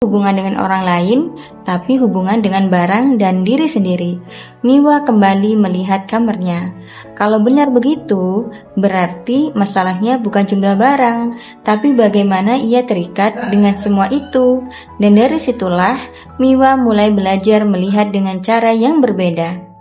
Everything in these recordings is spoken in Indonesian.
hubungan dengan orang lain, tapi hubungan dengan barang dan diri sendiri. Miwa kembali melihat kamarnya. Kalau benar begitu, berarti masalahnya bukan jumlah barang, tapi bagaimana ia terikat dengan semua itu. Dan dari situlah, Miwa mulai belajar melihat dengan cara yang berbeda.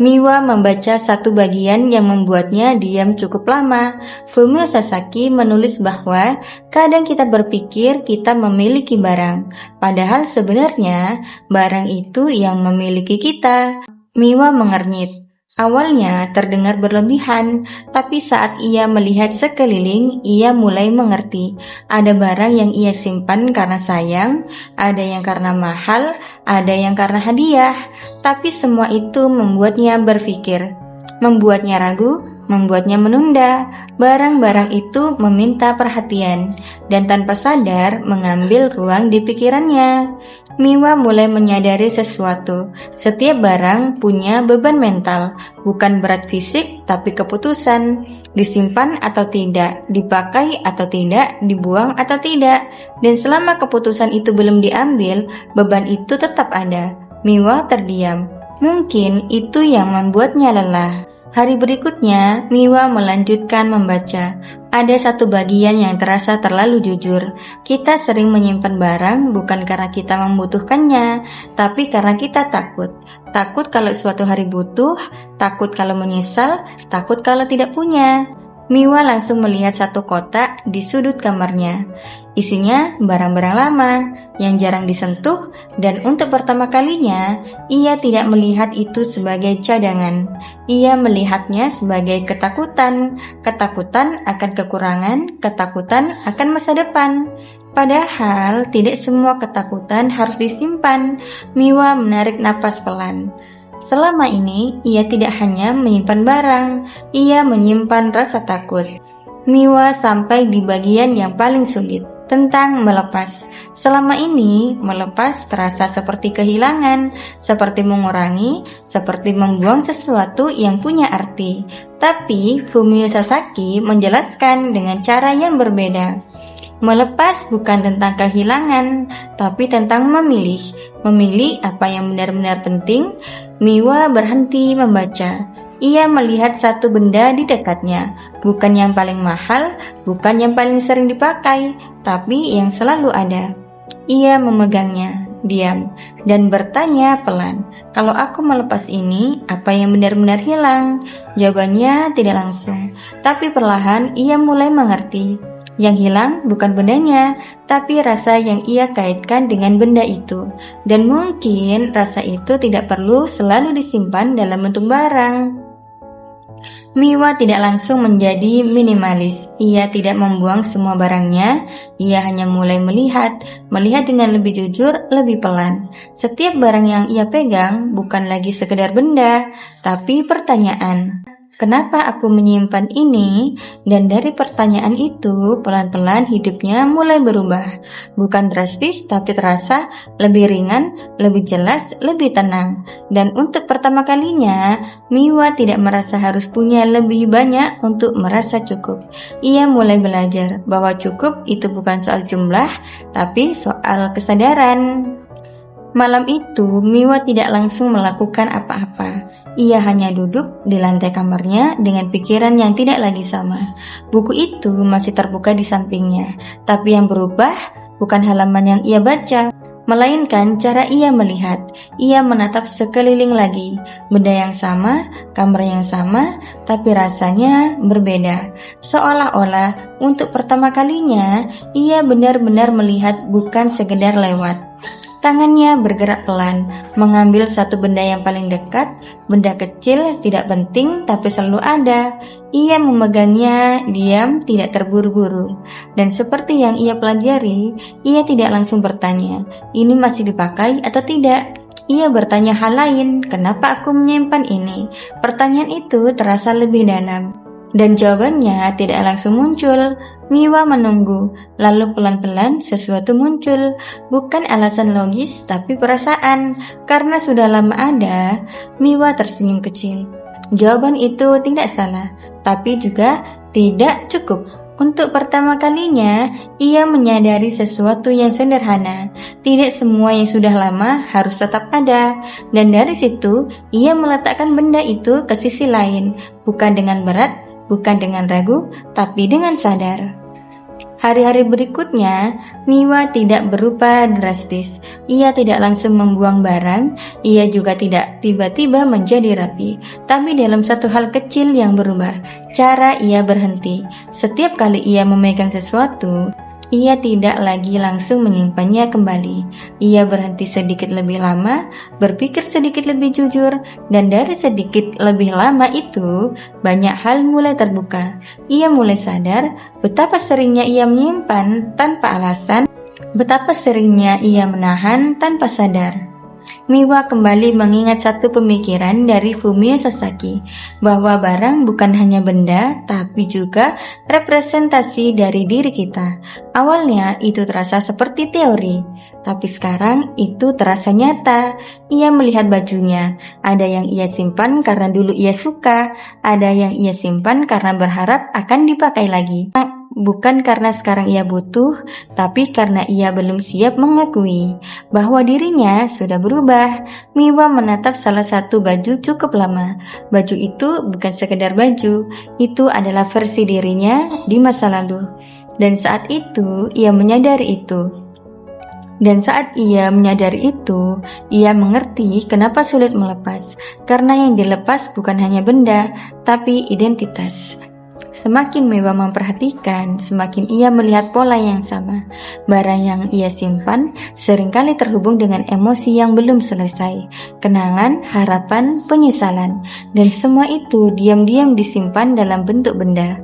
Miwa membaca satu bagian yang membuatnya diam cukup lama. Fumio Sasaki menulis bahwa kadang kita berpikir kita memiliki barang, padahal sebenarnya barang itu yang memiliki kita. Miwa mengernyit. Awalnya terdengar berlebihan, tapi saat ia melihat sekeliling, ia mulai mengerti. Ada barang yang ia simpan karena sayang, ada yang karena mahal, ada yang karena hadiah. Tapi semua itu membuatnya berpikir, membuatnya ragu, membuatnya menunda. Barang-barang itu meminta perhatian dan tanpa sadar mengambil ruang di pikirannya. Miwa mulai menyadari sesuatu. Setiap barang punya beban mental, bukan berat fisik tapi keputusan. Disimpan atau tidak, dipakai atau tidak, dibuang atau tidak. Dan selama keputusan itu belum diambil, beban itu tetap ada. Miwa terdiam. Mungkin itu yang membuatnya lelah. Hari berikutnya, Miwa melanjutkan membaca. Ada satu bagian yang terasa terlalu jujur. Kita sering menyimpan barang bukan karena kita membutuhkannya, tapi karena kita takut. Takut kalau suatu hari butuh, takut kalau menyesal, takut kalau tidak punya. Miwa langsung melihat satu kotak di sudut kamarnya. Isinya barang-barang lama yang jarang disentuh, dan untuk pertama kalinya ia tidak melihat itu sebagai cadangan. Ia melihatnya sebagai ketakutan, ketakutan akan kekurangan, ketakutan akan masa depan. Padahal tidak semua ketakutan harus disimpan. Miwa menarik napas pelan. Selama ini, ia tidak hanya menyimpan barang, ia menyimpan rasa takut. Miwa sampai di bagian yang paling sulit, tentang melepas. Selama ini, melepas terasa seperti kehilangan, seperti mengurangi, seperti membuang sesuatu yang punya arti. Tapi, Fumio Sasaki menjelaskan dengan cara yang berbeda. Melepas bukan tentang kehilangan, tapi tentang memilih. Memilih apa yang benar-benar penting. Miwa berhenti membaca. Ia melihat satu benda di dekatnya, bukan yang paling mahal, bukan yang paling sering dipakai, tapi yang selalu ada. Ia memegangnya, diam, dan bertanya pelan, "Kalau aku melepas ini, apa yang benar-benar hilang?" Jawabannya tidak langsung, tapi perlahan ia mulai mengerti. Yang hilang bukan bendanya, tapi rasa yang ia kaitkan dengan benda itu. Dan mungkin rasa itu tidak perlu selalu disimpan dalam bentuk barang. Miwa tidak langsung menjadi minimalis. Ia tidak membuang semua barangnya. Ia hanya mulai melihat dengan lebih jujur, lebih pelan. Setiap barang yang ia pegang bukan lagi sekedar benda, tapi pertanyaan. Kenapa aku menyimpan ini? Dan dari pertanyaan itu, pelan-pelan hidupnya mulai berubah. Bukan drastis, tapi terasa lebih ringan, lebih jelas, lebih tenang. Dan untuk pertama kalinya, Miwa tidak merasa harus punya lebih banyak untuk merasa cukup. Ia mulai belajar bahwa cukup itu bukan soal jumlah, tapi soal kesadaran. Malam itu, Miwa tidak langsung melakukan apa-apa. Ia hanya duduk di lantai kamarnya dengan pikiran yang tidak lagi sama. Buku itu masih terbuka di sampingnya, tapi yang berubah bukan halaman yang ia baca, melainkan cara ia melihat. Ia menatap sekeliling lagi, benda yang sama, kamar yang sama, tapi rasanya berbeda. Seolah-olah untuk pertama kalinya, ia benar-benar melihat bukan sekedar lewat. Tangannya bergerak pelan, mengambil satu benda yang paling dekat, benda kecil, tidak penting, tapi selalu ada. Ia memegangnya diam, tidak terburu-buru. Dan seperti yang ia pelajari, ia tidak langsung bertanya, ini masih dipakai atau tidak? Ia bertanya hal lain, kenapa aku menyimpan ini? Pertanyaan itu terasa lebih dalam. Dan jawabannya tidak langsung muncul. Miwa menunggu, lalu pelan-pelan sesuatu muncul. Bukan alasan logis, tapi perasaan. Karena sudah lama ada, Miwa tersenyum kecil. Jawaban itu tidak salah, tapi juga tidak cukup. Untuk pertama kalinya, ia menyadari sesuatu yang sederhana. Tidak semua yang sudah lama harus tetap ada. Dan dari situ, ia meletakkan benda itu ke sisi lain. Bukan dengan berat, bukan dengan ragu, tapi dengan sadar. Hari-hari berikutnya, Miwa tidak berubah drastis. Ia tidak langsung membuang barang, ia juga tidak tiba-tiba menjadi rapi. Tapi dalam satu hal kecil yang berubah, cara ia berhenti. Setiap kali ia memegang sesuatu, ia tidak lagi langsung menyimpannya kembali. Ia berhenti sedikit lebih lama, berpikir sedikit lebih jujur, dan dari sedikit lebih lama itu, banyak hal mulai terbuka. Ia mulai sadar betapa seringnya ia menyimpan tanpa alasan, betapa seringnya ia menahan tanpa sadar. Miwa kembali mengingat satu pemikiran dari Fumio Sasaki, bahwa barang bukan hanya benda, tapi juga representasi dari diri kita. Awalnya itu terasa seperti teori, tapi sekarang itu terasa nyata. Ia melihat bajunya, ada yang ia simpan karena dulu ia suka, ada yang ia simpan karena berharap akan dipakai lagi. Bukan karena sekarang ia butuh, tapi karena ia belum siap mengakui bahwa dirinya sudah berubah. Miwa menatap salah satu baju cukup lama. Baju itu bukan sekedar baju, itu adalah versi dirinya di masa lalu. Dan saat itu, ia menyadari itu. Dan saat ia menyadari itu, ia mengerti kenapa sulit melepas. Karena yang dilepas bukan hanya benda, tapi identitas. Semakin Miwa memperhatikan, semakin ia melihat pola yang sama. Barang yang ia simpan seringkali terhubung dengan emosi yang belum selesai, kenangan, harapan, penyesalan, dan semua itu diam-diam disimpan dalam bentuk benda.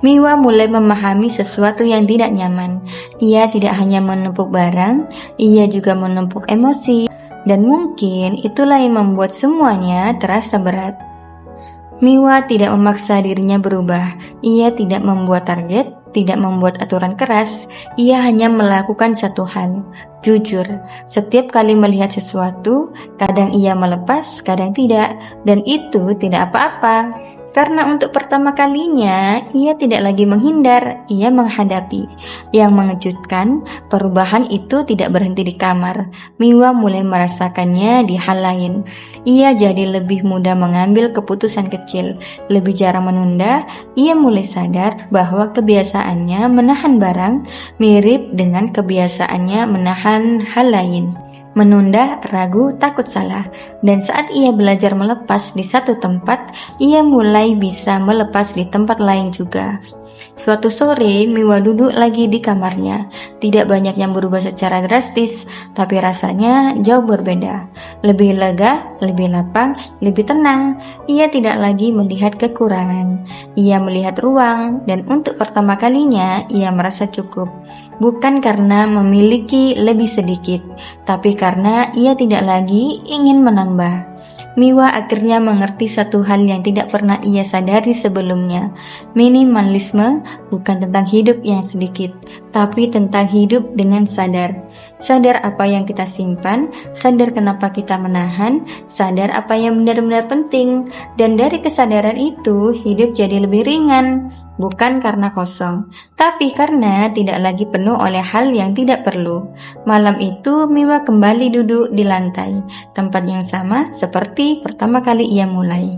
Miwa mulai memahami sesuatu yang tidak nyaman. Ia tidak hanya menumpuk barang, ia juga menumpuk emosi, dan mungkin itulah yang membuat semuanya terasa berat. Miwa tidak memaksa dirinya berubah. Ia tidak membuat target, tidak membuat aturan keras. Ia hanya melakukan satu hal, jujur. Setiap kali melihat sesuatu, kadang ia melepas, kadang tidak, dan itu tidak apa-apa. Karena untuk pertama kalinya, ia tidak lagi menghindar, ia menghadapi. Yang mengejutkan, perubahan itu tidak berhenti di kamar. Miwa mulai merasakannya di hal lain. Ia jadi lebih mudah mengambil keputusan kecil, lebih jarang menunda. Ia mulai sadar bahwa kebiasaannya menahan barang mirip dengan kebiasaannya menahan hal lain. Menunda, ragu, takut salah. Dan saat ia belajar melepas di satu tempat, ia mulai bisa melepas di tempat lain juga. Suatu sore, Miwa duduk lagi di kamarnya. Tidak banyak yang berubah secara drastis, tapi rasanya jauh berbeda. Lebih lega, lebih lapang, lebih tenang. Ia tidak lagi melihat kekurangan. Ia melihat ruang, dan untuk pertama kalinya, ia merasa cukup. Bukan karena memiliki lebih sedikit, tapi karena ia tidak lagi ingin menambah. Miwa akhirnya mengerti satu hal yang tidak pernah ia sadari sebelumnya. Minimalisme bukan tentang hidup yang sedikit, tapi tentang hidup dengan sadar. Sadar apa yang kita simpan, sadar kenapa kita menahan, sadar apa yang benar-benar penting. Dan dari kesadaran itu, hidup jadi lebih ringan. Bukan karena kosong, tapi karena tidak lagi penuh oleh hal yang tidak perlu. Malam itu Miwa kembali duduk di lantai, tempat yang sama seperti pertama kali ia mulai.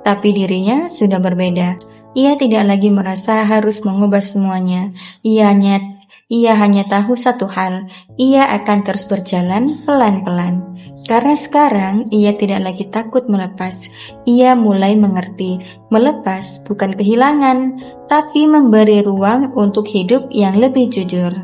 Tapi dirinya sudah berbeda. Ia tidak lagi merasa harus mengubah semuanya. Ia hanya tahu satu hal, ia akan terus berjalan pelan-pelan. Karena sekarang ia tidak lagi takut melepas. Ia mulai mengerti, melepas bukan kehilangan, tapi memberi ruang untuk hidup yang lebih jujur.